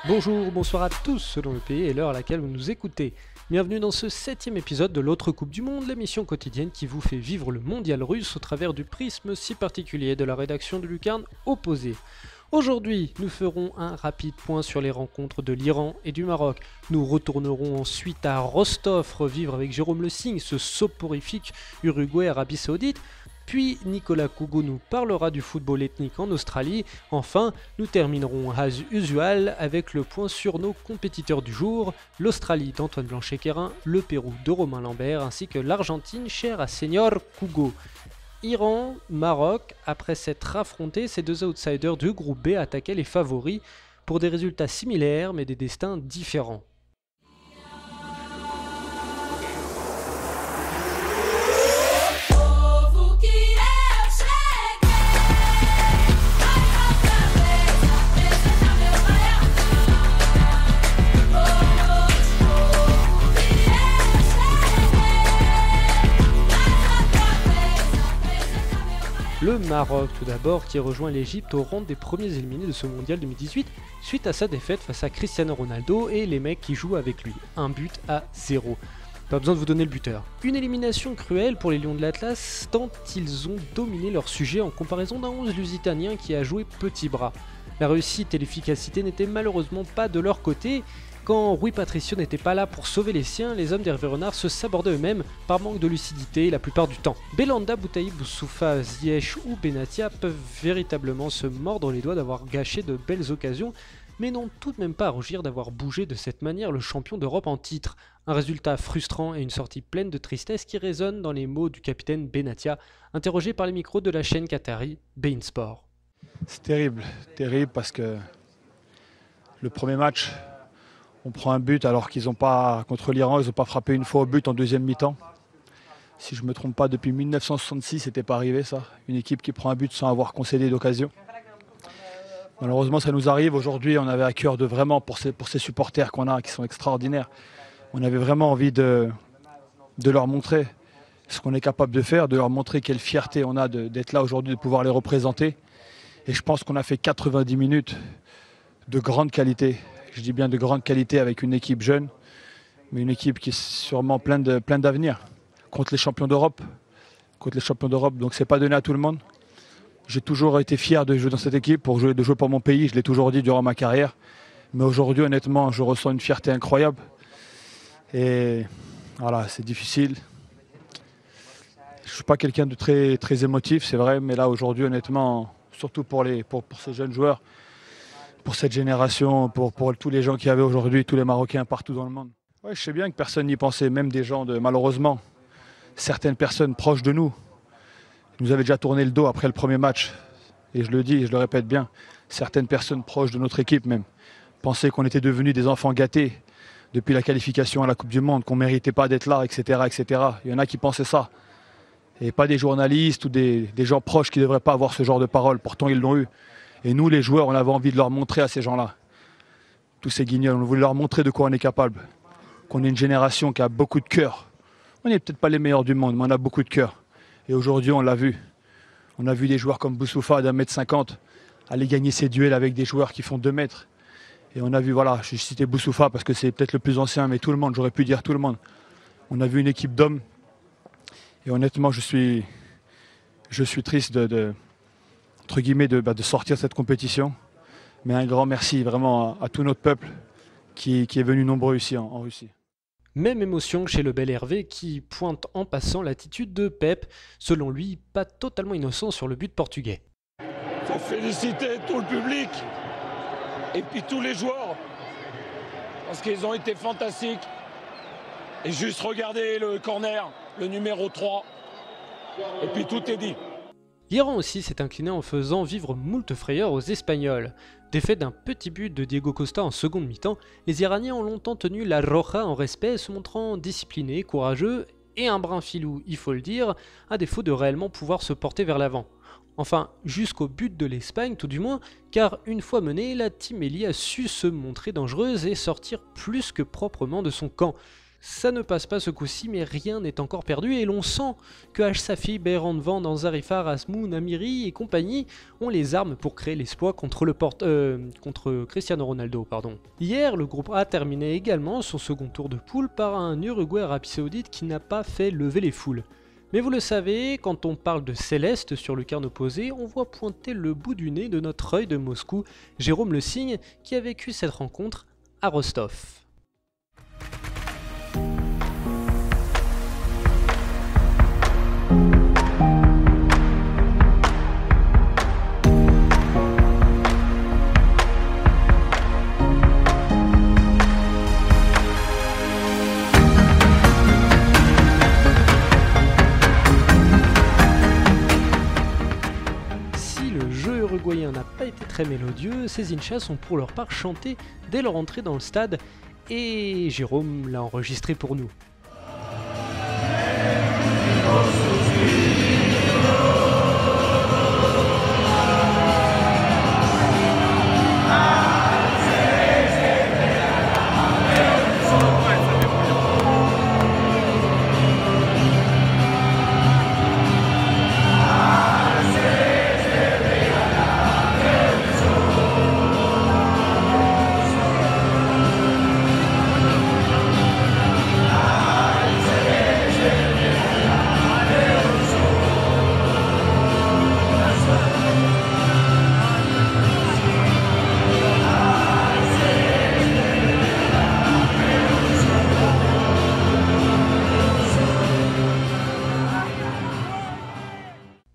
Bonjour, bonsoir à tous selon le pays et l'heure à laquelle vous nous écoutez. Bienvenue dans ce 7e épisode de l'autre Coupe du Monde, l'émission quotidienne qui vous fait vivre le mondial russe au travers du prisme si particulier de la rédaction de Lucarne Opposée. Aujourd'hui, nous ferons un rapide point sur les rencontres de l'Iran et du Maroc. Nous retournerons ensuite à Rostov revivre avec Jérôme Le Signe ce soporifique Uruguay-Arabie Saoudite. Puis Nicolas Kougou nous parlera du football ethnique en Australie. Enfin, nous terminerons as usual avec le point sur nos compétiteurs du jour, l'Australie d'Antoine Blanchet-Quérin, le Pérou de Romain Lambert ainsi que l'Argentine chère à Senior Kougou. Iran, Maroc, après s'être affrontés, ces deux outsiders du groupe B attaquaient les favoris pour des résultats similaires mais des destins différents. Le Maroc tout d'abord qui rejoint l'Égypte au rang des premiers éliminés de ce mondial 2018 suite à sa défaite face à Cristiano Ronaldo et les mecs qui jouent avec lui. 1-0. Pas besoin de vous donner le buteur. Une élimination cruelle pour les Lions de l'Atlas tant ils ont dominé leur sujet en comparaison d'un 11 lusitanien qui a joué petit bras. La réussite et l'efficacité n'étaient malheureusement pas de leur côté. Quand Rui Patricio n'était pas là pour sauver les siens, les hommes d'Hervé Renard se sabordaient eux-mêmes par manque de lucidité la plupart du temps. Belhanda, Boutaïb, Boussoufa, Ziyech ou Benatia peuvent véritablement se mordre les doigts d'avoir gâché de belles occasions, mais n'ont tout de même pas à rougir d'avoir bougé de cette manière le champion d'Europe en titre. Un résultat frustrant et une sortie pleine de tristesse qui résonnent dans les mots du capitaine Benatia, interrogé par les micros de la chaîne qatari Bein Sport. C'est terrible parce que le premier match, on prend un but alors qu'ils n'ont pas, contre l'Iran, ils n'ont pas frappé une fois au but en deuxième mi-temps. Si je ne me trompe pas, depuis 1966, c'était pas arrivé ça. Une équipe qui prend un but sans avoir concédé d'occasion. Malheureusement, ça nous arrive. Aujourd'hui, on avait à cœur de vraiment, pour ces supporters qu'on a, qui sont extraordinaires, on avait vraiment envie de leur montrer ce qu'on est capable de faire, de leur montrer quelle fierté on a d'être là aujourd'hui, de pouvoir les représenter. Et je pense qu'on a fait 90 minutes de grande qualité. Je dis bien de grande qualité avec une équipe jeune, mais une équipe qui est sûrement pleine d'avenir. Contre les champions d'Europe. Donc c'est pas donné à tout le monde. J'ai toujours été fier de jouer dans cette équipe, de jouer pour mon pays. Je l'ai toujours dit durant ma carrière. Mais aujourd'hui, honnêtement, je ressens une fierté incroyable. Et voilà, c'est difficile. Je suis pas quelqu'un de très émotif, c'est vrai, mais là aujourd'hui, honnêtement, surtout pour ces jeunes joueurs, pour cette génération, pour tous les gens qui avaient aujourd'hui, tous les Marocains partout dans le monde. Ouais, je sais bien que personne n'y pensait, même des gens malheureusement, certaines personnes proches de nous nous avaient déjà tourné le dos après le premier match. Et je le dis et je le répète bien, certaines personnes proches de notre équipe même pensaient qu'on était devenus des enfants gâtés depuis la qualification à la Coupe du Monde, qu'on ne méritait pas d'être là, etc., etc. Il y en a qui pensaient ça. Et pas des journalistes ou des gens proches qui ne devraient pas avoir ce genre de paroles, pourtant ils l'ont eu. Et nous, les joueurs, on avait envie de leur montrer à ces gens-là, tous ces guignols, on voulait leur montrer de quoi on est capable, qu'on est une génération qui a beaucoup de cœur. On n'est peut-être pas les meilleurs du monde, mais on a beaucoup de cœur. Et aujourd'hui, on l'a vu. On a vu des joueurs comme Boussoufa d'1m50 aller gagner ses duels avec des joueurs qui font 2 mètres. Et on a vu, voilà, je citais Boussoufa parce que c'est peut-être le plus ancien, mais tout le monde, j'aurais pu dire tout le monde. On a vu une équipe d'hommes. Et honnêtement, je suis triste entre guillemets, de sortir de cette compétition. Mais un grand merci vraiment à tout notre peuple qui est venu nombreux ici en Russie. Même émotion chez le bel Hervé qui pointe en passant l'attitude de Pep, selon lui pas totalement innocent sur le but portugais. Il faut féliciter tout le public et puis tous les joueurs parce qu'ils ont été fantastiques. Et juste regardez le corner, le numéro 3, et puis tout est dit. L'Iran aussi s'est incliné en faisant vivre moult frayeurs aux Espagnols. Défaite d'un petit but de Diego Costa en seconde mi-temps, les Iraniens ont longtemps tenu la roja en respect, se montrant disciplinés, courageux et un brin filou, il faut le dire, à défaut de réellement pouvoir se porter vers l'avant. Enfin, jusqu'au but de l'Espagne tout du moins, car une fois menée, la Team Melli a su se montrer dangereuse et sortir plus que proprement de son camp. Ça ne passe pas ce coup-ci, mais rien n'est encore perdu et l'on sent que Al-Safi, Beiran Van, Zarifar, Asmoun, Amiri et compagnie ont les armes pour créer l'exploit contre Cristiano Ronaldo. Hier, le groupe A terminait également son second tour de poule par un Uruguay-Arabie Saoudite qui n'a pas fait lever les foules. Mais vous le savez, quand on parle de céleste sur le carne opposé, on voit pointer le bout du nez de notre œil de Moscou, Jérôme Le Signe, qui a vécu cette rencontre à Rostov. N'a pas été très mélodieux, ces Inchas ont pour leur part chanté dès leur entrée dans le stade et Jérôme l'a enregistré pour nous.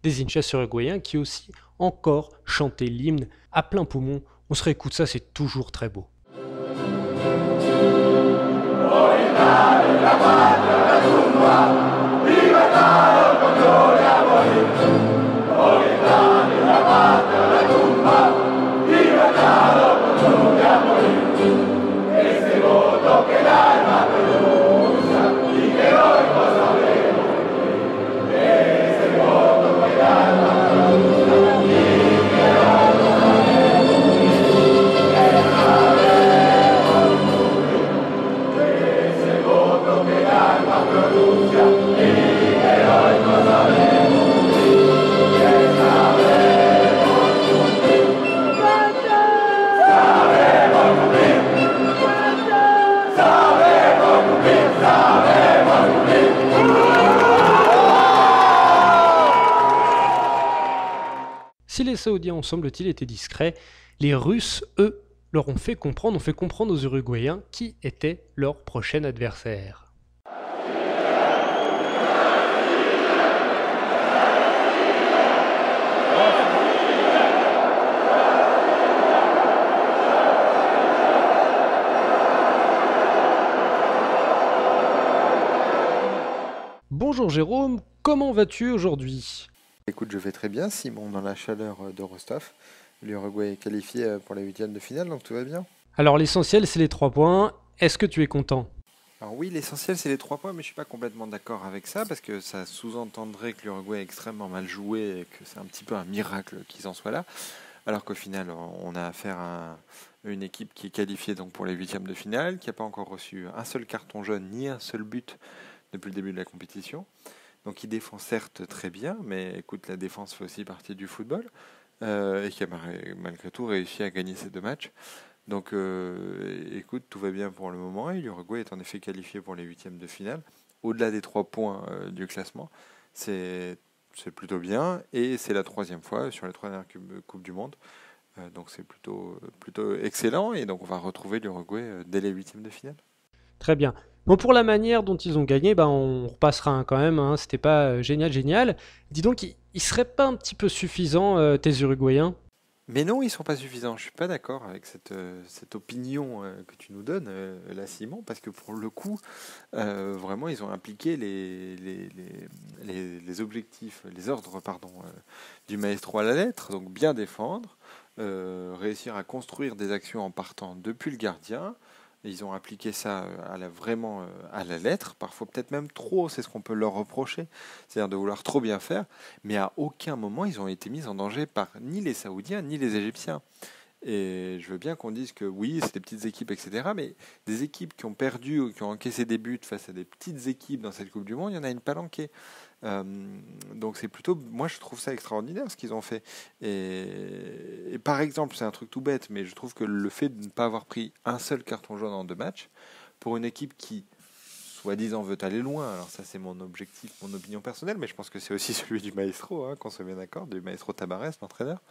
Des Inchas uruguayens qui aussi encore chantaient l'hymne à plein poumon. On se réécoute ça, c'est toujours très beau. Si les Saoudiens ont semble-t-il été discrets, les Russes, eux, leur ont fait comprendre aux Uruguayens qui était leur prochain adversaire. Bonjour Jérôme, comment vas-tu aujourd'hui ? Écoute, je vais très bien, Simon, dans la chaleur de Rostov. L'Uruguay est qualifié pour les huitièmes de finale, donc tout va bien. Alors l'essentiel, c'est les 3 points. Est-ce que tu es content ? Alors oui, l'essentiel, c'est les 3 points, mais je ne suis pas complètement d'accord avec ça, parce que ça sous-entendrait que l'Uruguay est extrêmement mal joué et que c'est un petit peu un miracle qu'ils en soient là, alors qu'au final, on a affaire à une équipe qui est qualifiée donc, pour les huitièmes de finale, qui n'a pas encore reçu un seul carton jaune, ni un seul but depuis le début de la compétition. Donc il défend certes très bien, mais écoute, la défense fait aussi partie du football, et qui a malgré tout réussi à gagner ces 2 matchs. Donc écoute, tout va bien pour le moment, et l'Uruguay est en effet qualifié pour les huitièmes de finale. Au-delà des 3 points du classement, c'est plutôt bien, et c'est la 3e fois sur les 3 dernières Coupes du Monde. Donc c'est plutôt excellent, et donc on va retrouver l'Uruguay dès les huitièmes de finale. Très bien. Bon, pour la manière dont ils ont gagné, on repassera quand même, hein, c'était pas génial. Dis donc, il serait pas un petit peu suffisant, tes Uruguayens ? Mais non, ils sont pas suffisants. Je suis pas d'accord avec cette opinion que tu nous donnes, là, Simon, parce que pour le coup, vraiment, ils ont appliqué les objectifs, les ordres, du maestro à la lettre. Donc bien défendre, réussir à construire des actions en partant depuis le gardien. Ils ont appliqué ça vraiment à la lettre, parfois peut-être même trop, c'est ce qu'on peut leur reprocher, c'est-à-dire de vouloir trop bien faire, mais à aucun moment ils ont été mis en danger par ni les Saoudiens ni les Égyptiens. Et je veux bien qu'on dise que oui, c'est des petites équipes, etc. Mais des équipes qui ont perdu ou qui ont encaissé des buts face à des petites équipes dans cette Coupe du Monde, il y en a une palanquée. Donc c'est plutôt, moi je trouve ça extraordinaire ce qu'ils ont fait. Et par exemple, c'est un truc tout bête, mais je trouve que le fait de ne pas avoir pris un seul carton jaune en 2 matchs, pour une équipe qui, soi-disant, veut aller loin, alors ça c'est mon objectif, mon opinion personnelle, mais je pense que c'est aussi celui du maestro, qu'on soit bien d'accord, du maestro Tabarez, l'entraîneur.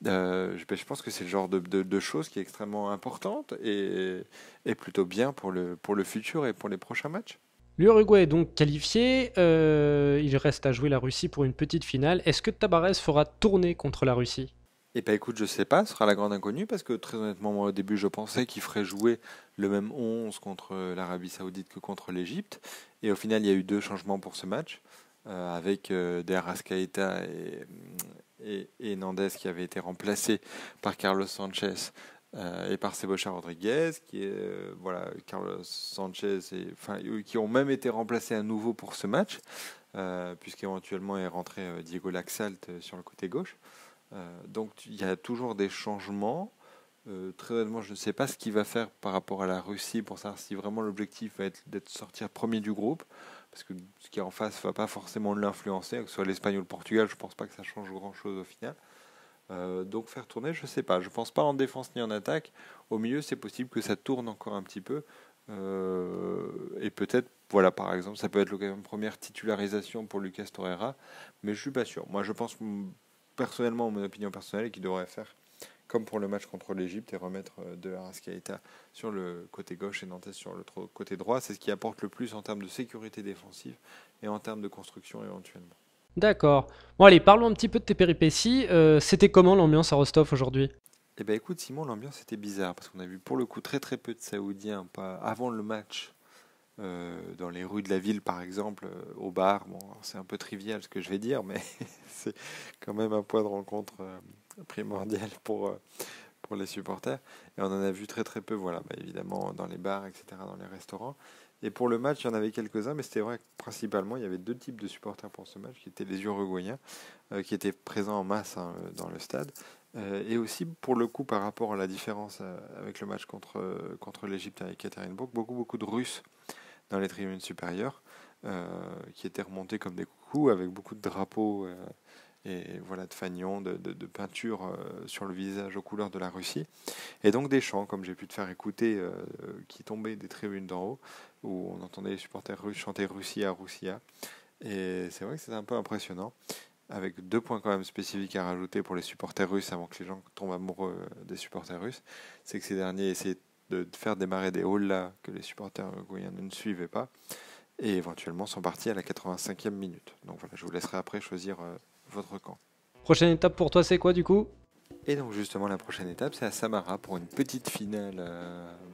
Je pense que c'est le genre de choses qui est extrêmement importante et plutôt bien pour le futur et pour les prochains matchs. L'Uruguay est donc qualifié, il reste à jouer la Russie pour une petite finale. Est-ce que Tabarez fera tourner contre la Russie ? Et bah écoute, je sais pas, ce sera la grande inconnue parce que très honnêtement, moi au début je pensais qu'il ferait jouer le même 11 contre l'Arabie Saoudite que contre l'Égypte. Et au final, il y a eu 2 changements pour ce match avec De Arrascaeta et Nandez qui avaient été remplacés par Carlos Sanchez et par Sebocha Rodriguez, Carlos Sanchez, qui ont même été remplacés à nouveau pour ce match, puisqu'éventuellement est rentré Diego Laxalt sur le côté gauche. Donc il y a toujours des changements. Très honnêtement, je ne sais pas ce qu'il va faire par rapport à la Russie pour savoir si vraiment l'objectif va être d'être sortir premier du groupe, parce que ce qui est en face ne va pas forcément l'influencer, que ce soit l'Espagne ou le Portugal, je ne pense pas que ça change grand-chose au final. Donc faire tourner, je ne sais pas. Je ne pense pas en défense ni en attaque. Au milieu, c'est possible que ça tourne encore un petit peu. Et peut-être, voilà, par exemple, ça peut être l'occasion de première titularisation pour Lucas Torreira, mais je ne suis pas sûr. Moi, je pense personnellement, mon opinion personnelle, qu'il devrait faire comme pour le match contre l'Égypte et remettre De Arrascaeta sur le côté gauche et Nantes sur le côté droit. C'est ce qui apporte le plus en termes de sécurité défensive et en termes de construction éventuellement. D'accord. Bon allez, parlons un petit peu de tes péripéties. C'était comment l'ambiance à Rostov aujourd'hui ? Eh ben écoute Simon, l'ambiance était bizarre parce qu'on a vu pour le coup très très peu de Saoudiens avant le match. Dans les rues de la ville par exemple, au bar, bon c'est un peu trivial ce que je vais dire, mais c'est quand même un point de rencontre primordial pour les supporters, et on en a vu très très peu, évidemment dans les bars, etc., dans les restaurants. Et pour le match il y en avait quelques-uns, mais c'était vrai que principalement il y avait 2 types de supporters pour ce match, qui étaient les Uruguayens, qui étaient présents en masse dans le stade, et aussi pour le coup par rapport à la différence avec le match contre l'Égypte à Ekaterinbourg, beaucoup de Russes dans les tribunes supérieures, qui étaient remontés comme des coucous, avec beaucoup de drapeaux et de fanions, de peintures sur le visage aux couleurs de la Russie. Et donc des chants, comme j'ai pu te faire écouter, qui tombaient des tribunes d'en haut, où on entendait les supporters russes chanter Russia, Russia. Et c'est vrai que c'était un peu impressionnant, avec 2 points quand même spécifiques à rajouter pour les supporters russes, avant que les gens tombent amoureux des supporters russes. C'est que ces derniers essayaient de faire démarrer des holla que les supporters uruguayens ne suivaient pas, et éventuellement sont partis à la 85e minute. Donc voilà, je vous laisserai après choisir votre camp. Prochaine étape pour toi, c'est quoi du coup ? Et donc justement, la prochaine étape, c'est à Samara pour une petite finale,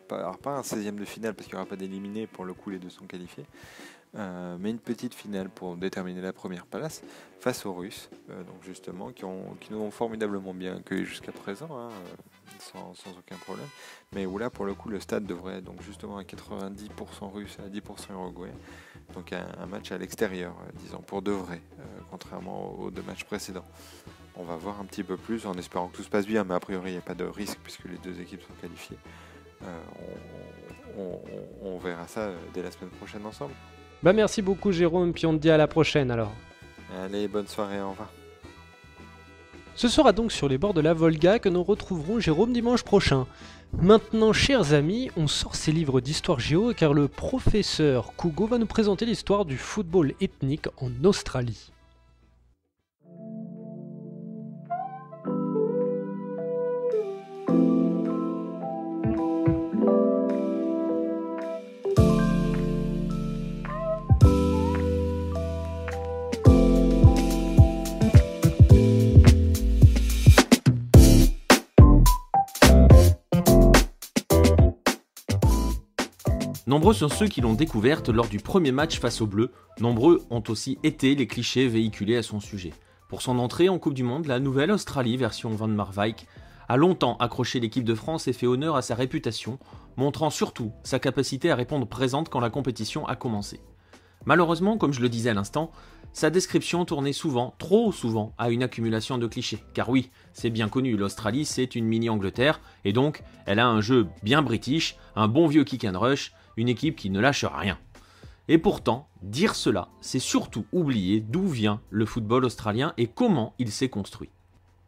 pas un 16e de finale parce qu'il n'y aura pas d'éliminés, pour le coup les 2 sont qualifiés, mais une petite finale pour déterminer la première place face aux Russes, donc justement qui nous ont formidablement bien accueillis jusqu'à présent, sans aucun problème, mais où là pour le coup le stade devrait être donc justement à 90% russe et à 10% uruguayen, donc un match à l'extérieur, disons pour de vrai, contrairement aux 2 matchs précédents. On va voir un petit peu plus en espérant que tout se passe bien, mais a priori il n'y a pas de risque puisque les 2 équipes sont qualifiées. On verra ça dès la semaine prochaine ensemble. Bah merci beaucoup Jérôme, puis on te dit à la prochaine alors. Allez, bonne soirée, au revoir. Ce sera donc sur les bords de la Volga que nous retrouverons Jérôme dimanche prochain. Maintenant, chers amis, on sort ses livres d'histoire géo car le professeur Kugo va nous présenter l'histoire du football ethnique en Australie. Nombreux sont ceux qui l'ont découverte lors du premier match face aux Bleus, nombreux ont aussi été les clichés véhiculés à son sujet. Pour son entrée en Coupe du Monde, la nouvelle Australie version Van Marwijk a longtemps accroché l'équipe de France et fait honneur à sa réputation, montrant surtout sa capacité à répondre présente quand la compétition a commencé. Malheureusement, comme je le disais à l'instant, sa description tournait souvent, trop souvent, à une accumulation de clichés. Car oui, c'est bien connu, l'Australie c'est une mini-Angleterre, et donc elle a un jeu bien british, un bon vieux kick and rush, une équipe qui ne lâche rien. Et pourtant, dire cela, c'est surtout oublier d'où vient le football australien et comment il s'est construit.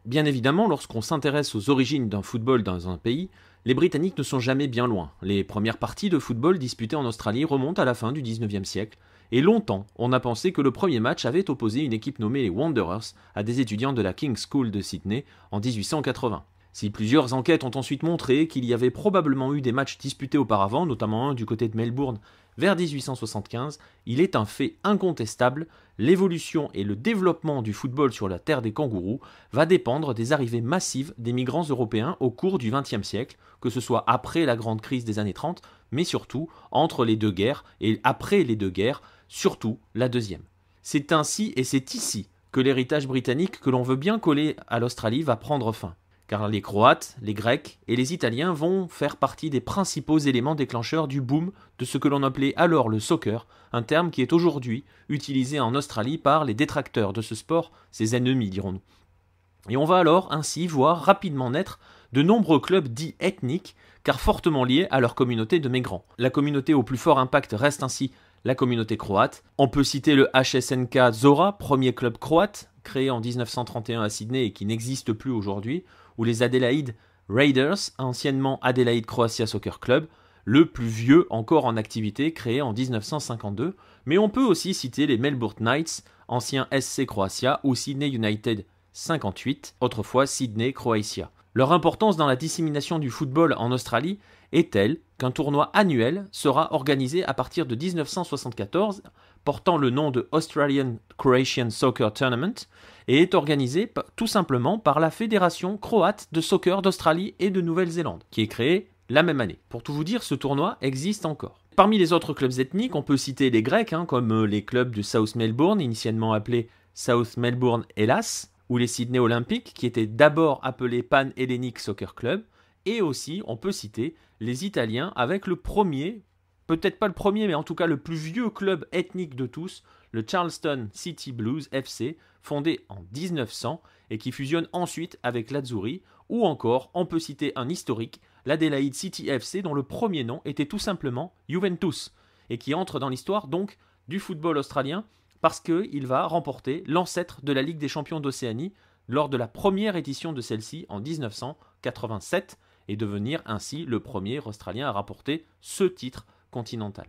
Bien évidemment, lorsqu'on s'intéresse aux origines d'un football dans un pays, les Britanniques ne sont jamais bien loin. Les premières parties de football disputées en Australie remontent à la fin du 19e siècle, et longtemps, on a pensé que le premier match avait opposé une équipe nommée les Wanderers à des étudiants de la King's School de Sydney en 1880. Si plusieurs enquêtes ont ensuite montré qu'il y avait probablement eu des matchs disputés auparavant, notamment un du côté de Melbourne vers 1875, il est un fait incontestable, l'évolution et le développement du football sur la terre des kangourous va dépendre des arrivées massives des migrants européens au cours du XXe siècle, que ce soit après la grande crise des années 30, mais surtout entre les deux guerres et après les deux guerres, surtout la deuxième. C'est ainsi et c'est ici que l'héritage britannique que l'on veut bien coller à l'Australie va prendre fin. Car les Croates, les Grecs et les Italiens vont faire partie des principaux éléments déclencheurs du boom de ce que l'on appelait alors le soccer, un terme qui est aujourd'hui utilisé en Australie par les détracteurs de ce sport, ses ennemis dirons-nous. Et on va alors ainsi voir rapidement naître de nombreux clubs dits ethniques, car fortement liés à leur communauté de migrants. La communauté au plus fort impact reste ainsi la communauté croate. On peut citer le HSNK Zora, premier club croate, créé en 1931 à Sydney et qui n'existe plus aujourd'hui, ou les Adelaide Raiders, anciennement Adelaide Croatia Soccer Club, le plus vieux encore en activité, créé en 1952, mais on peut aussi citer les Melbourne Knights, ancien SC Croatia, ou Sydney United 58, autrefois Sydney Croatia. Leur importance dans la dissémination du football en Australie est telle qu'un tournoi annuel sera organisé à partir de 1974, portant le nom de Australian Croatian Soccer Tournament, et est organisé tout simplement par la Fédération croate de soccer d'Australie et de Nouvelle-Zélande, qui est créée la même année. Pour tout vous dire, ce tournoi existe encore. Parmi les autres clubs ethniques, on peut citer les Grecs, comme les clubs de South Melbourne, initialement appelés South Melbourne Hellas, ou les Sydney Olympic, qui étaient d'abord appelés Pan Hellenic Soccer Club, et aussi, on peut citer les Italiens avec le premier, peut-être pas le premier, mais en tout cas le plus vieux club ethnique de tous, le Charleston City Blues FC, fondé en 1900 et qui fusionne ensuite avec l'Azzurri, ou encore, on peut citer un historique, l'Adelaide City FC, dont le premier nom était tout simplement Juventus, et qui entre dans l'histoire donc du football australien, parce qu'il va remporter l'ancêtre de la Ligue des champions d'Océanie lors de la première édition de celle-ci en 1987, et devenir ainsi le premier Australien à rapporter ce titre continental.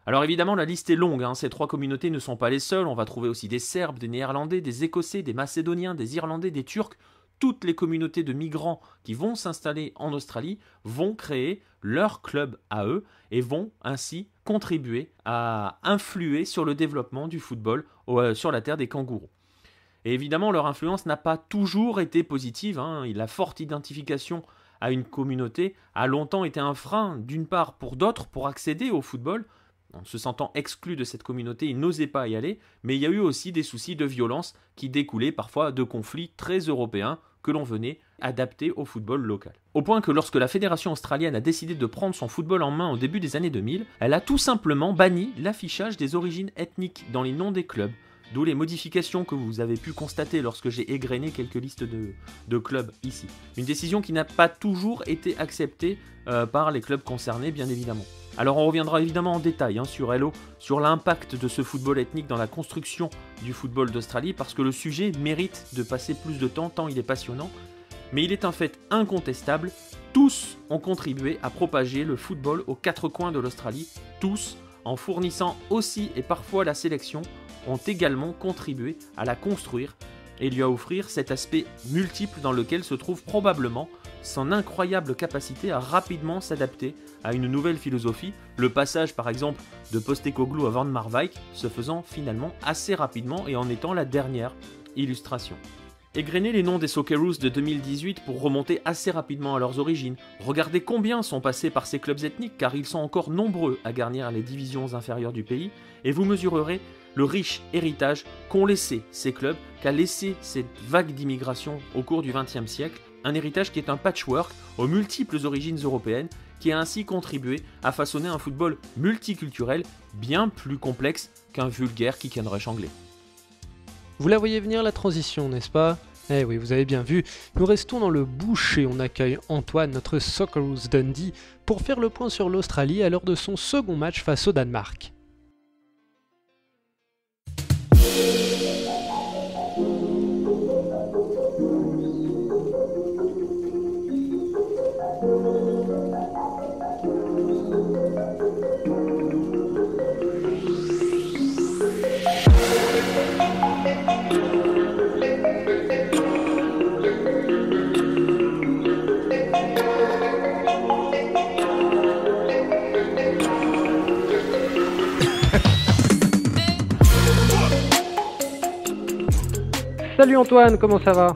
Alors évidemment, la liste est longue, ces trois communautés ne sont pas les seules, on va trouver aussi des Serbes, des Néerlandais, des Écossais, des Macédoniens, des Irlandais, des Turcs. Toutes les communautés de migrants qui vont s'installer en Australie vont créer leur club à eux et vont ainsi contribuer à influer sur le développement du football sur la terre des kangourous. Et évidemment, leur influence n'a pas toujours été positive, la forte identification à une communauté a longtemps été un frein, d'une part pour d'autres, pour accéder au football. En se sentant exclus de cette communauté, ils n'osaient pas y aller, mais il y a eu aussi des soucis de violence qui découlaient parfois de conflits très européens que l'on venait adapter au football local. Au point que lorsque la Fédération australienne a décidé de prendre son football en main au début des années 2000, elle a tout simplement banni l'affichage des origines ethniques dans les noms des clubs, d'où les modifications que vous avez pu constater lorsque j'ai égrené quelques listes de clubs ici. Une décision qui n'a pas toujours été acceptée par les clubs concernés, bien évidemment. Alors on reviendra évidemment en détail sur Hello, sur l'impact de ce football ethnique dans la construction du football d'Australie, parce que le sujet mérite de passer plus de temps, tant il est passionnant. Mais il est un fait incontestable, tous ont contribué à propager le football aux quatre coins de l'Australie, tous, en fournissant aussi et parfois la sélection, ont également contribué à la construire et lui à offrir cet aspect multiple dans lequel se trouve probablement son incroyable capacité à rapidement s'adapter à une nouvelle philosophie, le passage par exemple de Postecoglou à Van Marwijk se faisant finalement assez rapidement et en étant la dernière illustration. Égrenez les noms des Socceroos de 2018 pour remonter assez rapidement à leurs origines. Regardez combien sont passés par ces clubs ethniques, car ils sont encore nombreux à garnir les divisions inférieures du pays, et vous mesurerez le riche héritage qu'ont laissé ces clubs, qu'a laissé cette vague d'immigration au cours du XXe siècle, un héritage qui est un patchwork aux multiples origines européennes, qui a ainsi contribué à façonner un football multiculturel bien plus complexe qu'un vulgaire kick and rush anglais. Vous la voyez venir la transition, n'est-ce pas ? Eh oui, vous avez bien vu, nous restons dans le bush et on accueille Antoine, notre Socceroos Dundee, pour faire le point sur l'Australie à l'heure de son second match face au Danemark. Salut Antoine, comment ça va ?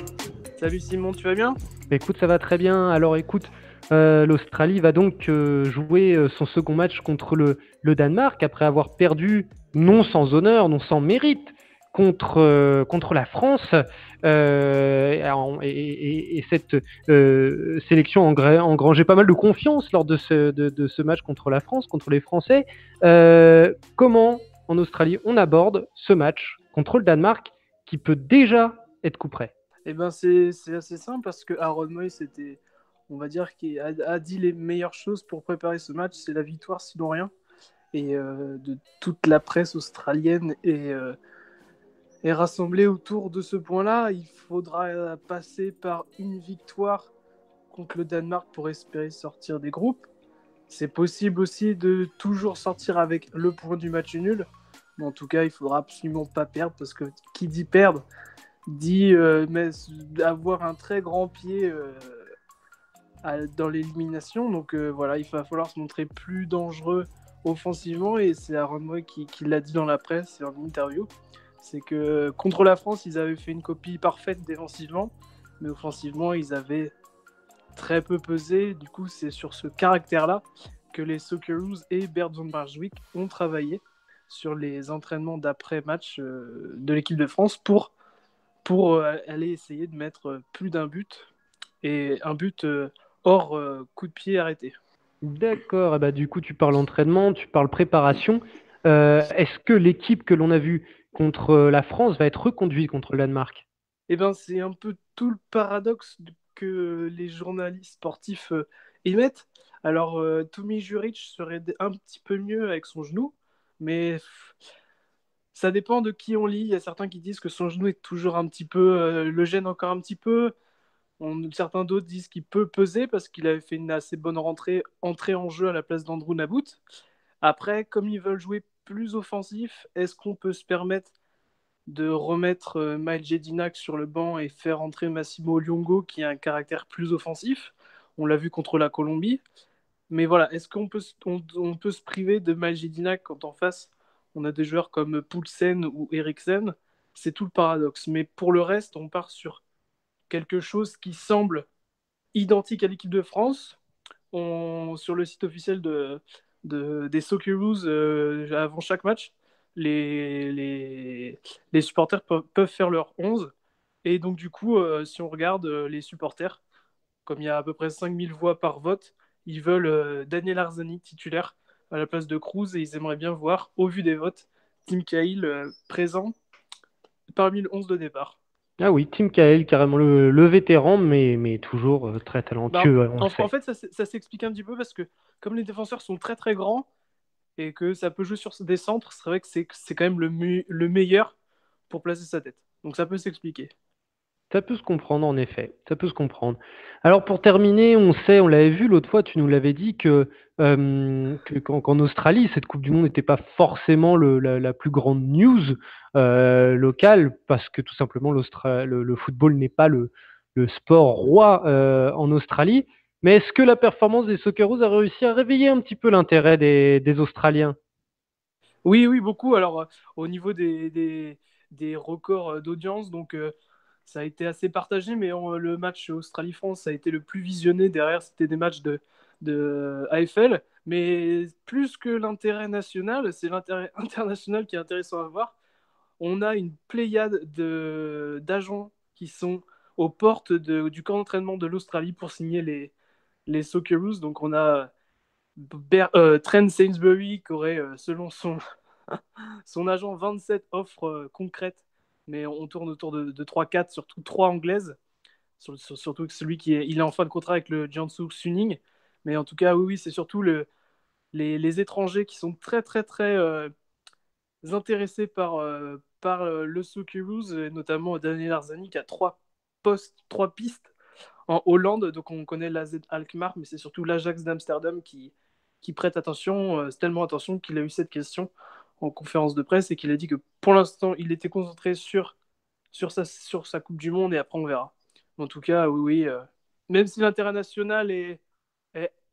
Salut Simon, tu vas bien ? Écoute, ça va très bien. Alors écoute, l'Australie va donc jouer son second match contre le Danemark après avoir perdu, non sans honneur, non sans mérite, contre la France. Et cette sélection engrangeait pas mal de confiance lors de ce match contre la France, contre les Français. Comment, en Australie, on aborde ce match contre le Danemark qui peut déjà être coup près? Eh ben c'est assez simple parce que Aaron Moyes on va dire, qui a dit les meilleures choses pour préparer ce match, c'est la victoire sinon rien. Et de toute la presse australienne est rassemblée autour de ce point-là. Il faudra passer par une victoire contre le Danemark pour espérer sortir des groupes. C'est possible aussi de toujours sortir avec le point du match nul. Mais en tout cas, il faudra absolument pas perdre parce que qui dit perdre dit avoir un très grand pied dans l'élimination. Donc voilà, il va falloir se montrer plus dangereux offensivement et c'est Aaron Moy qui l'a dit dans la presse et en interview. C'est que contre la France, ils avaient fait une copie parfaite défensivement, mais offensivement, ils avaient très peu pesé. Du coup, c'est sur ce caractère-là que les Socceroos et Bert van Marwijk ont travaillé sur les entraînements d'après-match de l'équipe de France pour aller essayer de mettre plus d'un but et un but hors coup de pied arrêté. D'accord, et bah, du coup tu parles entraînement, tu parles préparation. Est-ce que l'équipe que l'on a vue contre la France va être reconduite contre le Danemark? Eh ben, c'est un peu tout le paradoxe que les journalistes sportifs émettent. Alors, Tomi Juric serait un petit peu mieux avec son genou, mais ça dépend de qui on lit. Il y a certains qui disent que son genou est toujours un petit peu, le gêne encore un petit peu. Certains d'autres disent qu'il peut peser parce qu'il avait fait une assez bonne entrée en jeu à la place d'Andrew Nabout. Après, comme ils veulent jouer plus offensif, est-ce qu'on peut se permettre de remettre Maël Jedinak sur le banc et faire entrer Massimo Liongo qui a un caractère plus offensif? On l'a vu contre la Colombie. Mais voilà, est-ce qu'on peut se priver de Maël Jedinak quand en face on a des joueurs comme Poulsen ou Eriksen? C'est tout le paradoxe. Mais pour le reste, on part sur quelque chose qui semble identique à l'équipe de France. Sur le site officiel des Socceroos, avant chaque match, les supporters peuvent faire leur 11. Et donc, du coup, si on regarde les supporters, comme il y a à peu près 5000 voix par vote, ils veulent Daniel Arzani titulaire à la place de Cruz et ils aimeraient bien voir, au vu des votes, Tim Cahill présent parmi le 11 de départ. Ah oui, Tim Cahill, carrément le vétéran, mais toujours très talentueux. En fait, ça s'explique un petit peu parce que comme les défenseurs sont très très grands et que ça peut jouer sur des centres, c'est vrai que c'est quand même le meilleur pour placer sa tête. Donc ça peut s'expliquer. Ça peut se comprendre, en effet. Ça peut se comprendre. Alors, pour terminer, on l'avait vu l'autre fois, tu nous l'avais dit qu'en Australie, cette Coupe du Monde n'était pas forcément la plus grande news locale, parce que tout simplement, le football n'est pas le sport roi en Australie. Mais est-ce que la performance des Socceroos a réussi à réveiller un petit peu l'intérêt des Australiens? Oui, beaucoup. Alors, au niveau des records d'audience, donc ça a été assez partagé, mais le match Australie-France a été le plus visionné. Derrière, c'était des matchs de AFL. Mais plus que l'intérêt national, c'est l'intérêt international qui est intéressant à voir. on a une pléiade d'agents qui sont aux portes du camp d'entraînement de l'Australie pour signer les Socceroos. Donc on a Trent Sainsbury qui aurait, selon son agent, 27 offres concrètes, mais on tourne autour de 3-4, surtout 3 anglaises. Surtout que celui il est en fin de contrat avec le Jiangsu Suning. Mais en tout cas, oui, c'est surtout les étrangers qui sont très, très, très intéressés par le Socceroos, et notamment Daniel Arzani qui a 3 pistes en Hollande. Donc on connaît l'AZ Alkmaar, mais c'est surtout l'Ajax d'Amsterdam qui prête attention, tellement attention qu'il a eu cette question en conférence de presse et qu'il a dit que pour l'instant, il était concentré sur sa Coupe du Monde et après on verra. En tout cas, oui, même si l'intérêt national est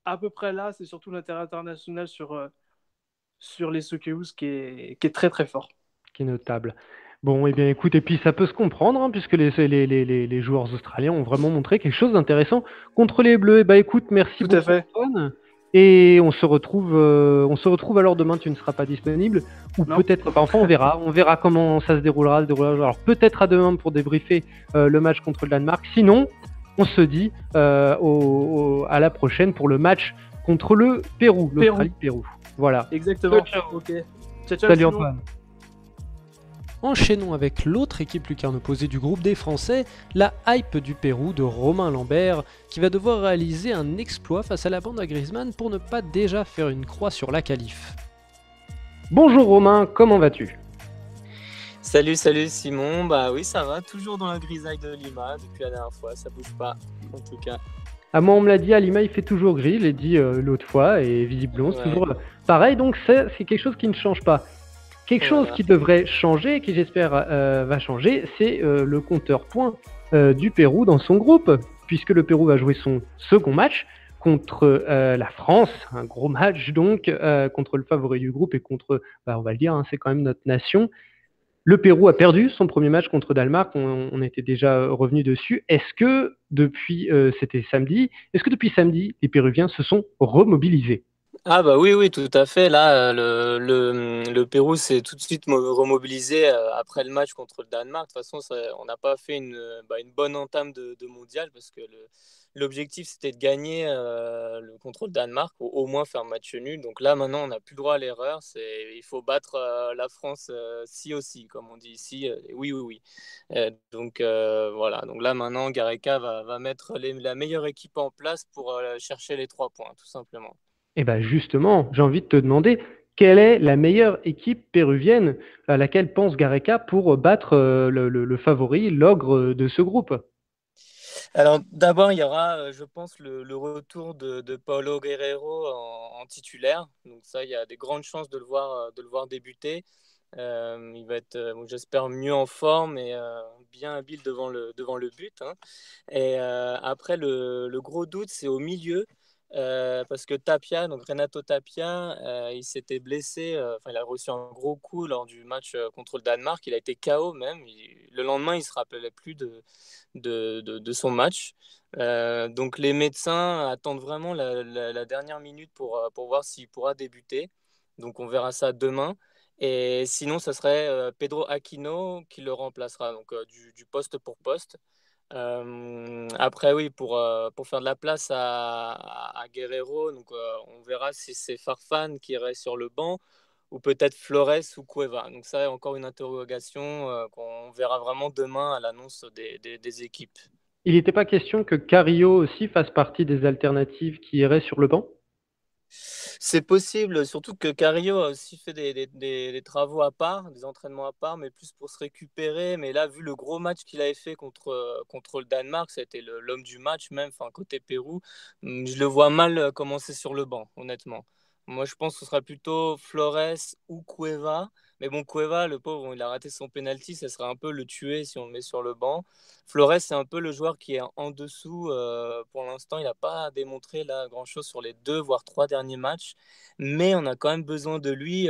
à peu près là, c'est surtout l'intérêt international sur les Socceroos qui est très très fort. Qui est notable. Bon, et bien écoute, et puis ça peut se comprendre, hein, puisque les joueurs australiens ont vraiment montré quelque chose d'intéressant contre les Bleus. Et bah écoute, merci Tout à beaucoup, fait. Antoine. Et on se retrouve alors demain, tu ne seras pas disponible, ou Non. peut-être, enfin on verra comment ça se déroulera. Alors peut-être à demain pour débriefer le match contre le Danemark. Sinon, on se dit à la prochaine pour le match contre le Pérou, l'Australie-Pérou. Voilà. Exactement. Ciao. Ok. Ciao, Salut Simon. Antoine. Enchaînons avec l'autre équipe lucarne opposée du groupe des Français, la hype du Pérou de Romain Lambert, qui va devoir réaliser un exploit face à la bande à Griezmann pour ne pas déjà faire une croix sur la qualif. Bonjour Romain, comment vas-tu ? Salut Simon, bah oui ça va, toujours dans la grisaille de Lima depuis la dernière fois, ça bouge pas en tout cas. Ah, moi on me l'a dit, à Lima il fait toujours gris, je l'ai dit l'autre fois, et visiblement c'est toujours pareil, donc c'est quelque chose qui ne change pas. Quelque chose qui devrait changer, qui j'espère va changer, c'est le compteur points du Pérou dans son groupe, puisque le Pérou va jouer son second match contre la France, un gros match donc, contre le favori du groupe et contre, on va le dire, hein, c'est quand même notre nation. Le Pérou a perdu son premier match contre Danemark, on était déjà revenu dessus. Est-ce que depuis samedi, les Péruviens se sont remobilisés ? Ah bah oui, tout à fait. Là, le Pérou s'est tout de suite remobilisé après le match contre le Danemark. De toute façon, on n'a pas fait une bonne entame de mondial parce que l'objectif, c'était de gagner contre le Danemark ou au moins faire match nul. Donc là, maintenant, on n'a plus le droit à l'erreur. Il faut battre la France si aussi, comme on dit ici. Oui. Donc voilà. Donc là, maintenant, Gareca va mettre la meilleure équipe en place pour chercher les 3 points, tout simplement. Et bien justement, j'ai envie de te demander, quelle est la meilleure équipe péruvienne à laquelle pense Gareca pour battre le favori, l'ogre de ce groupe ? Alors d'abord, il y aura, je pense, le retour de Paulo Guerrero en titulaire. Donc ça, il y a des grandes chances de le voir débuter. Il va être, j'espère, mieux en forme et bien habile devant le but, hein. Et après, le gros doute, c'est au milieu. Parce que Tapia, donc Renato Tapia, il s'était blessé, il a reçu un gros coup lors du match contre le Danemark, il a été KO même, le lendemain il ne se rappelait plus de son match. Donc les médecins attendent vraiment la dernière minute pour voir s'il pourra débuter, donc on verra ça demain. Et sinon, ça serait Pedro Aquino qui le remplacera, donc du poste pour poste. Après, oui, pour faire de la place à Guerrero, donc, on verra si c'est Farfan qui irait sur le banc ou peut-être Flores ou Cueva. Donc ça, encore une interrogation qu'on verra vraiment demain à l'annonce des équipes. Il n'était pas question que Carrillo aussi fasse partie des alternatives qui iraient sur le banc ? C'est possible, surtout que Carrillo a aussi fait des travaux à part, des entraînements à part, mais plus pour se récupérer. Mais là, vu le gros match qu'il avait fait contre le Danemark, ça a été l'homme du match même, côté Pérou, je le vois mal commencer sur le banc, honnêtement. Moi, je pense que ce sera plutôt Flores ou Cueva. Mais bon, Cueva, le pauvre, il a raté son penalty, ça serait un peu le tuer si on le met sur le banc. Flores, c'est un peu le joueur qui est en dessous. Pour l'instant, il n'a pas démontré là, grand-chose sur les 2, voire 3 derniers matchs. Mais on a quand même besoin de lui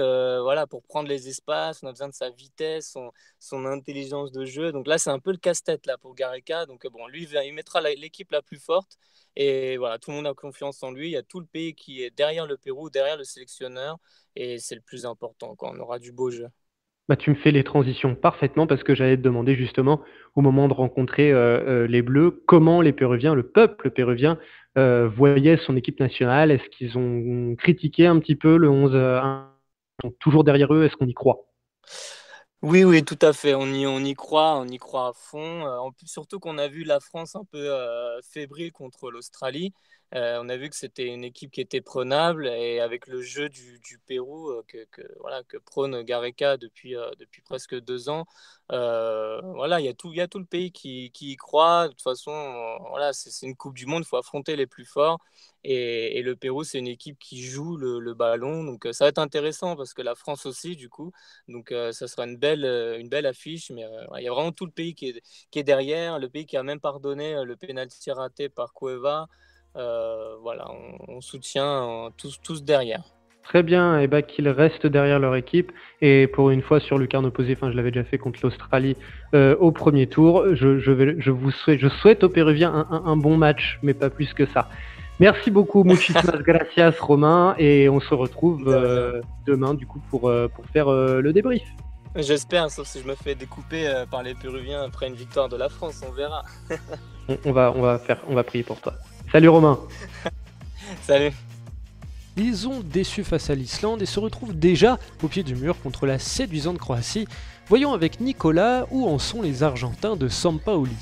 pour prendre les espaces. On a besoin de sa vitesse, son intelligence de jeu. Donc là, c'est un peu le casse-tête là, pour Gareca. Donc bon, lui, il mettra l'équipe la plus forte. Et voilà, tout le monde a confiance en lui. Il y a tout le pays qui est derrière le Pérou, derrière le sélectionneur. Et c'est le plus important, quand on aura du beau jeu. Bah, tu me fais les transitions parfaitement parce que j'allais te demander justement, au moment de rencontrer les Bleus, comment les Péruviens, le peuple péruvien, voyait son équipe nationale. Est-ce qu'ils ont critiqué un petit peu le 11 sont toujours derrière eux? Est-ce qu'on y croit? Oui, oui, tout à fait. On y croit à fond. Surtout qu'on a vu la France un peu fébrile contre l'Australie. On a vu que c'était une équipe qui était prenable et avec le jeu du Pérou voilà, que prône Gareca depuis presque 2 ans. Voilà, il y a tout le pays qui y croit. De toute façon, voilà, c'est une Coupe du Monde, il faut affronter les plus forts. Et le Pérou, c'est une équipe qui joue le ballon. Donc ça va être intéressant parce que la France aussi, du coup. Donc ça sera une belle affiche, mais il y a vraiment tout le pays qui est derrière, le pays qui a même pardonné le pénalty raté par Cueva. Voilà, on soutient tous derrière. Très bien, et bah, qu'ils restent derrière leur équipe. Et pour une fois, sur lucarne opposée, enfin, je l'avais déjà fait contre l'Australie au premier tour. Je souhaite aux Péruviens un bon match, mais pas plus que ça. Merci beaucoup, muchísimas gracias, Romain. Et on se retrouve demain, du coup, pour faire le débrief. J'espère, sauf si je me fais découper par les Péruviens après une victoire de la France, on verra. On va prier pour toi. Salut, Romain. Salut. Ils ont déçu face à l'Islande et se retrouvent déjà au pied du mur contre la séduisante Croatie. Voyons avec Nicolas où en sont les Argentins de Sampaoli.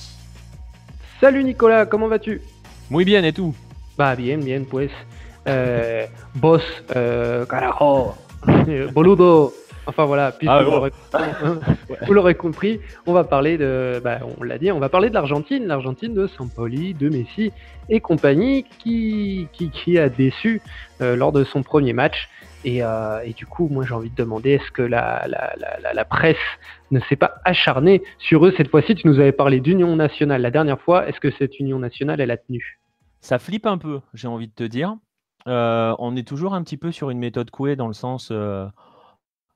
Salut Nicolas, comment vas-tu? Muy bien, et tout. Bah bien, pues. Boss, carajo, boludo. Enfin voilà, puisque vous l'aurez compris, on va parler on l'a dit, on va parler de l'Argentine de Sampaoli, de Messi et compagnie, qui a déçu lors de son premier match. Et du coup, moi j'ai envie de demander, est-ce que la presse ne s'est pas acharnée sur eux cette fois-ci? Tu nous avais parlé d'union nationale la dernière fois, est-ce que cette union nationale, elle a tenu? Ça flippe un peu, j'ai envie de te dire. On est toujours un petit peu sur une méthode Coué dans le sens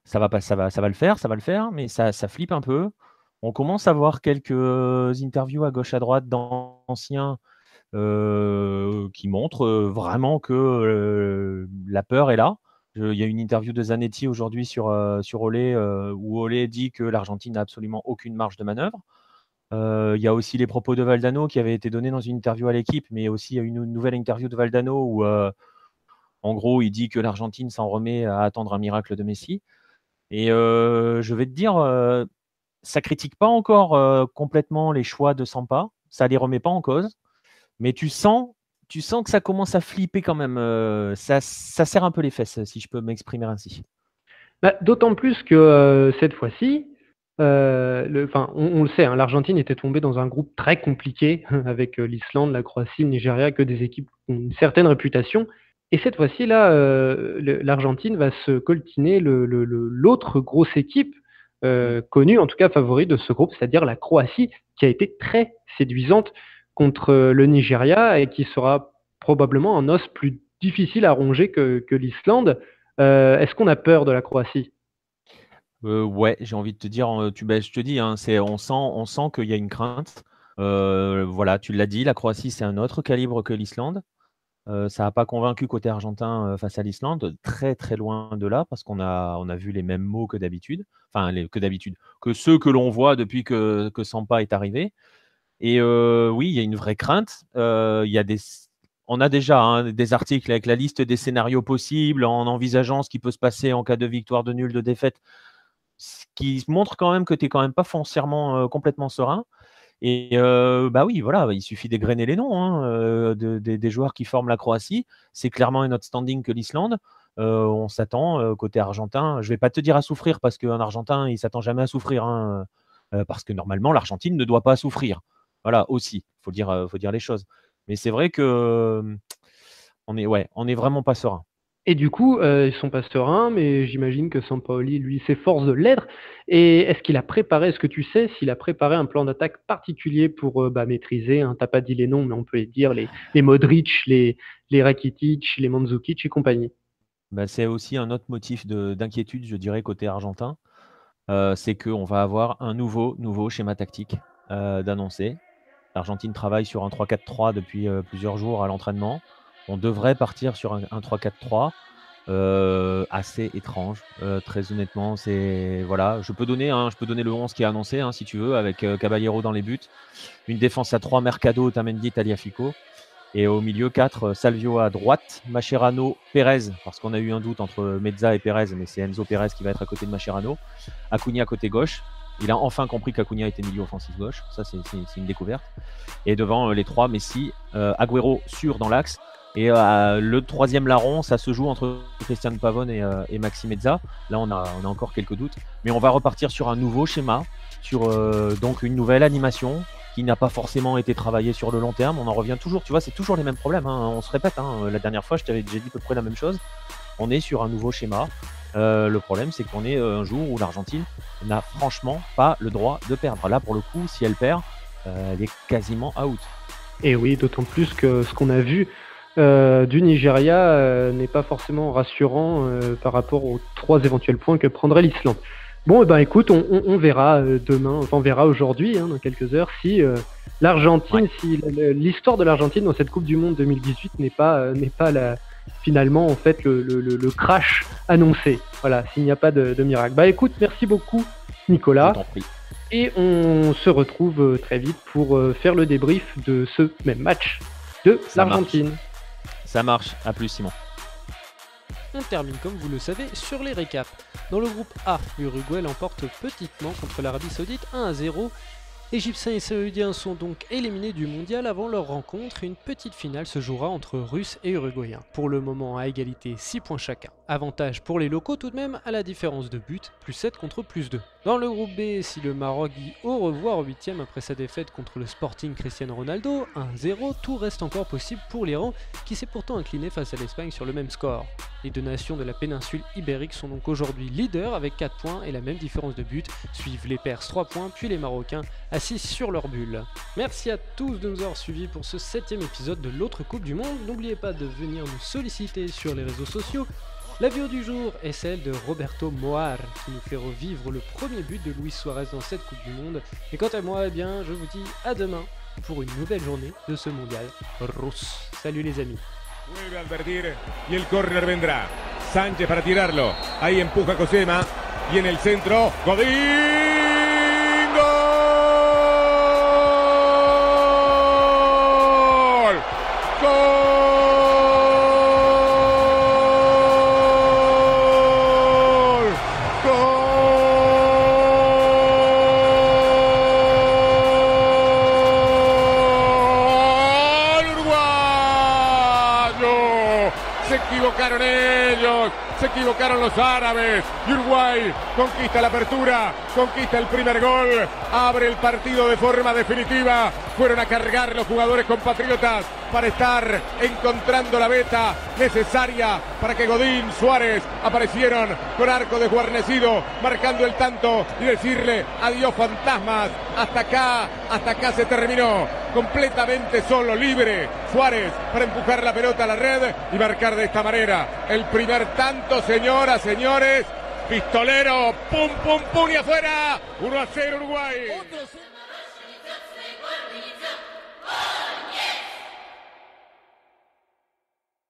ça va le faire, mais ça flippe un peu. On commence à voir quelques interviews à gauche à droite d'anciens qui montrent vraiment que la peur est là. Il y a une interview de Zanetti aujourd'hui sur Olé où Olé dit que l'Argentine n'a absolument aucune marge de manœuvre. Il y a aussi les propos de Valdano qui avaient été donnés dans une interview à l'équipe, mais aussi il y a une nouvelle interview de Valdano où en gros il dit que l'Argentine s'en remet à attendre un miracle de Messi. Et je vais te dire, ça critique pas encore complètement les choix de Sampa, ça les remet pas en cause, mais tu sens que ça commence à flipper quand même. Ça serre un peu les fesses, si je peux m'exprimer ainsi. Bah, d'autant plus que cette fois-ci, on le sait, hein, l'Argentine était tombée dans un groupe très compliqué avec l'Islande, la Croatie, le Nigeria, que des équipes qui ont une certaine réputation. Et cette fois-ci, là, l'Argentine va se coltiner l'autre grosse équipe connue, en tout cas favorite de ce groupe, c'est-à-dire la Croatie, qui a été très séduisante contre le Nigeria et qui sera probablement un os plus difficile à ronger que l'Islande. Est-ce qu'on a peur de la Croatie? Ouais, j'ai envie de te dire, je te dis, hein, on sent qu'il y a une crainte. Voilà, tu l'as dit, la Croatie, c'est un autre calibre que l'Islande. Ça n'a pas convaincu côté argentin face à l'Islande, très très loin de là, parce qu'on a vu les mêmes mots que d'habitude, que ceux que l'on voit depuis que Sampa est arrivé. Et oui, il y a une vraie crainte. On a déjà des articles avec la liste des scénarios possibles, en envisageant ce qui peut se passer en cas de victoire, de nul, de défaite, ce qui montre quand même que tu n'es quand même pas foncièrement complètement serein. Et bah oui, voilà, il suffit d'égrener les noms des joueurs qui forment la Croatie. C'est clairement un autre standing que l'Islande. On s'attend côté argentin. Je vais pas te dire à souffrir parce qu'un Argentin, il s'attend jamais à souffrir, parce que normalement l'Argentine ne doit pas souffrir. Voilà, aussi, faut dire les choses. Mais c'est vrai que on est vraiment pas serein. Et du coup, ils sont pas sereins, mais j'imagine que Sampaoli, lui, s'efforce de l'être. Et est-ce que tu sais s'il a préparé un plan d'attaque particulier pour maîtriser, hein, t'as pas dit les noms, mais on peut les dire, les Modric, les Rakitic, les Mandzukic et compagnie. Bah, c'est aussi un autre motif d'inquiétude, je dirais, côté argentin. C'est qu'on va avoir un nouveau schéma tactique d'annoncer. L'Argentine travaille sur un 3-4-3 depuis plusieurs jours à l'entraînement. On devrait partir sur un 3-4-3. assez étrange. Très honnêtement, c'est voilà. Je peux donner le 11 qui est annoncé si tu veux, avec Caballero dans les buts, une défense à 3, Mercado, Tamendi, Tagliafico, et au milieu 4, Salvio à droite, Mascherano, Pérez, parce qu'on a eu un doute entre Mezza et Pérez, mais c'est Enzo Pérez qui va être à côté de Mascherano, Acuna côté gauche. Il a enfin compris qu'Acuna était milieu offensif gauche, ça c'est une découverte. Et devant les 3, Messi, Agüero sûr dans l'axe. Et le troisième larron, ça se joue entre Christian Pavone et Maxi Mezza. Là, on a encore quelques doutes. Mais on va repartir sur un nouveau schéma, sur donc une nouvelle animation qui n'a pas forcément été travaillée sur le long terme. On en revient toujours, tu vois, c'est toujours les mêmes problèmes. On se répète. La dernière fois, je t'avais déjà dit à peu près la même chose. On est sur un nouveau schéma. Le problème, c'est qu'on est un jour où l'Argentine n'a franchement pas le droit de perdre. Là, pour le coup, si elle perd, elle est quasiment out. Et oui, d'autant plus que ce qu'on a vu du Nigeria n'est pas forcément rassurant par rapport aux 3 éventuels points que prendrait l'Islande. Bon, écoute, on verra demain, enfin on verra aujourd'hui, dans quelques heures, si l'Argentine, si l'histoire de l'Argentine dans cette Coupe du Monde 2018 n'est pas finalement en fait le crash annoncé. Voilà, s'il n'y a pas de miracle. Écoute, merci beaucoup Nicolas. Je t'en prie. Et on se retrouve très vite pour faire le débrief de ce même match de l'Argentine. Ça marche, à plus Simon. On termine comme vous le savez sur les récaps. Dans le groupe A, l'Uruguay l'emporte petitement contre l'Arabie Saoudite 1-0. Égyptiens et Saoudiens sont donc éliminés du mondial avant leur rencontre et une petite finale se jouera entre Russes et Uruguayens. Pour le moment à égalité 6 points chacun. Avantage pour les locaux tout de même à la différence de but, plus 7 contre plus 2. Dans le groupe B, si le Maroc dit au revoir au 8e après sa défaite contre le Sporting Cristiano Ronaldo 1-0, tout reste encore possible pour l'Iran qui s'est pourtant incliné face à l'Espagne sur le même score. Les deux nations de la péninsule ibérique sont donc aujourd'hui leaders avec 4 points et la même différence de but, suivent les Perses 3 points puis les Marocains assis sur leur bulle. Merci à tous de nous avoir suivis pour ce 7e épisode de l'autre Coupe du Monde. N'oubliez pas de venir nous solliciter sur les réseaux sociaux. La vidéo du jour est celle de Roberto Moar qui nous fait revivre le premier but de Luis Suarez dans cette Coupe du Monde. Et quant à moi, je vous dis à demain pour une nouvelle journée de ce mondial russe. Salut les amis. Vuelve a advertir y el córner vendrá. Sánchez para tirarlo. Ahí empuja Cosema. Y en el centro, Godín. Se equivocaron los árabes y Uruguay conquista la apertura, conquista el primer gol, abre el partido de forma definitiva. Fueron a cargar los jugadores compatriotas para estar encontrando la beta necesaria para que Godín, Suárez aparecieron con arco desguarnecido, marcando el tanto y decirle adiós fantasmas, hasta acá se terminó. Completamente solo, libre, Suárez para empujar la pelota a la red y marcar de esta manera el primer tanto, señoras, señores. Pistolero, pum, pum, pum y afuera. 1-0 Uruguay.